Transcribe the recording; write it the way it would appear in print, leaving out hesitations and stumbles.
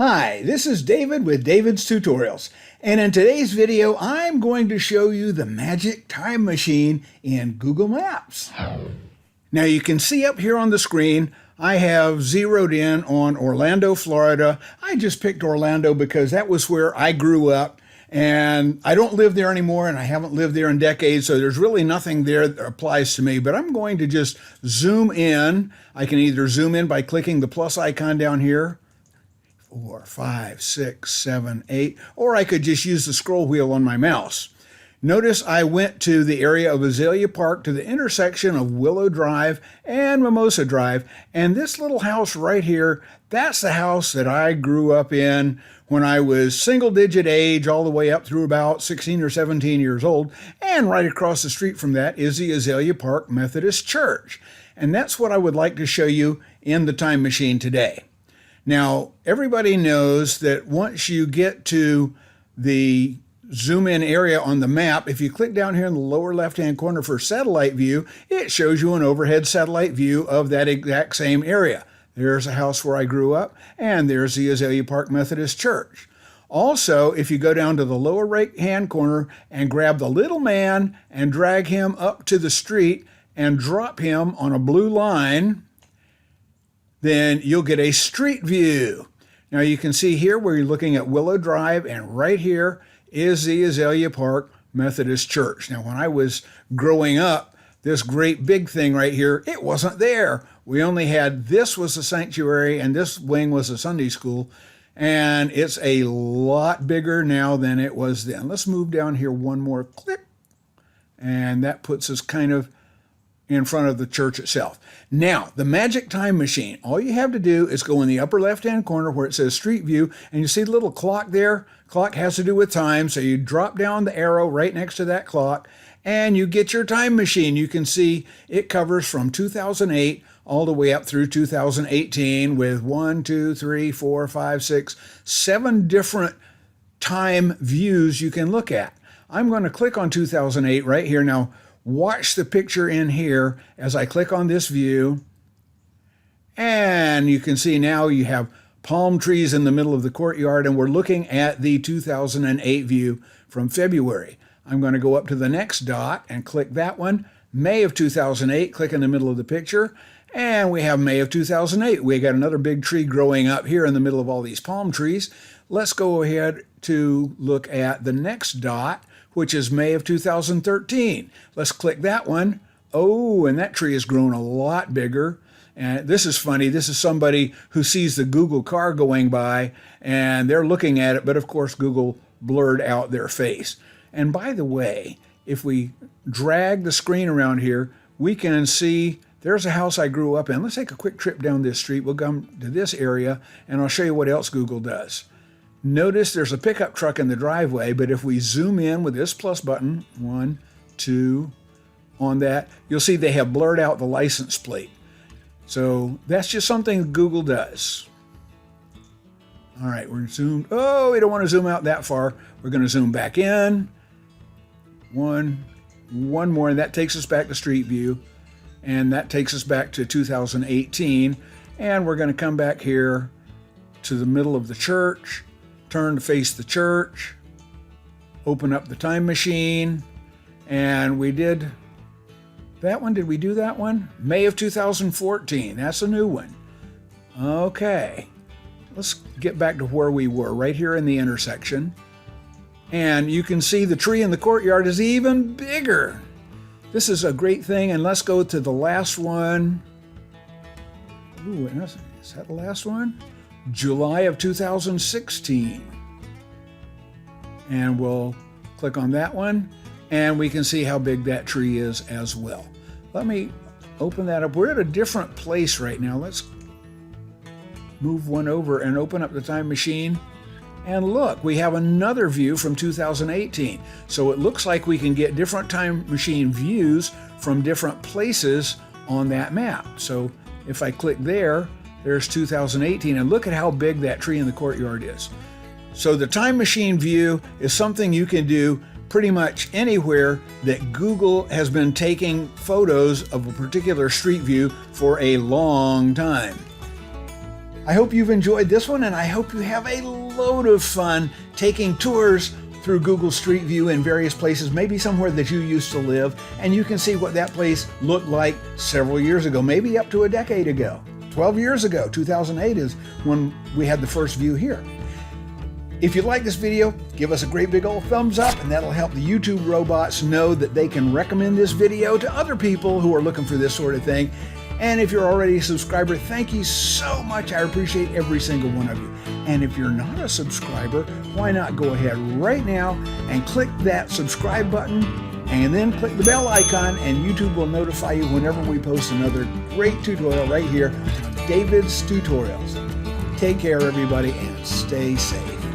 Hi, this is David with David's Tutorials, and in today's video I'm going to show you the magic time machine in Google Maps. Now you can see up here on the screen I have zeroed in on Orlando, Florida. I just picked Orlando because that was where I grew up, and I don't live there anymore and I haven't lived there in decades, so there's really nothing there that applies to me, but I'm going to just zoom in. I can either zoom in by clicking the plus icon down here, 4, 5, 6, 7, 8, or I could just use the scroll wheel on my mouse. Notice I went to the area of Azalea Park to the intersection of Willow Drive and Mimosa Drive, and this little house right here, that's the house that I grew up in when I was single-digit age all the way up through about 16 or 17 years old, and right across the street from that is the Azalea Park Methodist Church. And that's what I would like to show you in the time machine today. Now, everybody knows that once you get to the zoom in area on the map, if you click down here in the lower left-hand corner for satellite view, it shows you an overhead satellite view of that exact same area. There's a house where I grew up, and there's the Azalea Park Methodist Church. Also, if you go down to the lower right-hand corner and grab the little man and drag him up to the street and drop him on a blue line, then you'll get a street view. Now you can see here where you're looking at Willow Drive, and right here is the Azalea Park Methodist Church. Now when I was growing up, this great big thing right here, it wasn't there. We only had, this was the sanctuary and this wing was the Sunday school, and it's a lot bigger now than it was then. Let's move down here one more click, and that puts us kind of in front of the church itself. Now, the magic time machine, all you have to do is go in the upper left-hand corner where it says Street View, and you see the little clock there? Clock has to do with time, so you drop down the arrow right next to that clock, and you get your time machine. You can see it covers from 2008 all the way up through 2018 with 1, 2, 3, 4, 5, 6, 7 different time views you can look at. I'm going to click on 2008 right here. Now, watch the picture in here as I click on this view, and you can see now you have palm trees in the middle of the courtyard, and we're looking at the 2008 view from February. I'm going to go up to the next dot and click that one, May of 2008, click in the middle of the picture, and we have May of 2008. We got another big tree growing up here in the middle of all these palm trees. Let's go ahead to look at the next dot, which is May of 2013. Let's click that one. Oh, and that tree has grown a lot bigger. And this is funny. This is somebody who sees the Google car going by, and they're looking at it, but of course Google blurred out their face. And by the way, if we drag the screen around here, we can see there's a house I grew up in. Let's take a quick trip down this street. We'll come to this area, and I'll show you what else Google does. Notice there's a pickup truck in the driveway, but if we zoom in with this plus button, 1, 2, on that, you'll see they have blurred out the license plate. So that's just something Google does. All right, we're zoomed. Oh, we don't want to zoom out that far. We're going to zoom back in. One more, and that takes us back to Street View. And that takes us back to 2018. And we're going to come back here to the middle of the church. Turn to face the church, open up the time machine, and we did that one. Did we do that one? May of 2014. That's a new one. Okay, let's get back to where we were, right here in the intersection. And you can see the tree in the courtyard is even bigger. This is a great thing, and let's go to the last one. Ooh, is that the last one? July of 2016. And we'll click on that one, and we can see how big that tree is as well. Let me open that up. We're at a different place right now. Let's move one over and open up the time machine. And look, we have another view from 2018. So it looks like we can get different time machine views from different places on that map. So if I click there, there's 2018, and look at how big that tree in the courtyard is. So the time machine view is something you can do pretty much anywhere that Google has been taking photos of a particular street view for a long time. I hope you've enjoyed this one, and I hope you have a load of fun taking tours through Google Street View in various places, maybe somewhere that you used to live, and you can see what that place looked like several years ago, maybe up to a decade ago. 12 years ago, 2008 is when we had the first view here. If you like this video, give us a great big old thumbs up, and that'll help the YouTube robots know that they can recommend this video to other people who are looking for this sort of thing. And if you're already a subscriber, thank you so much. I appreciate every single one of you. And if you're not a subscriber, why not go ahead right now and click that subscribe button, and then click the bell icon, and YouTube will notify you whenever we post another great tutorial right here on David's Tutorials. Take care, everybody, and stay safe.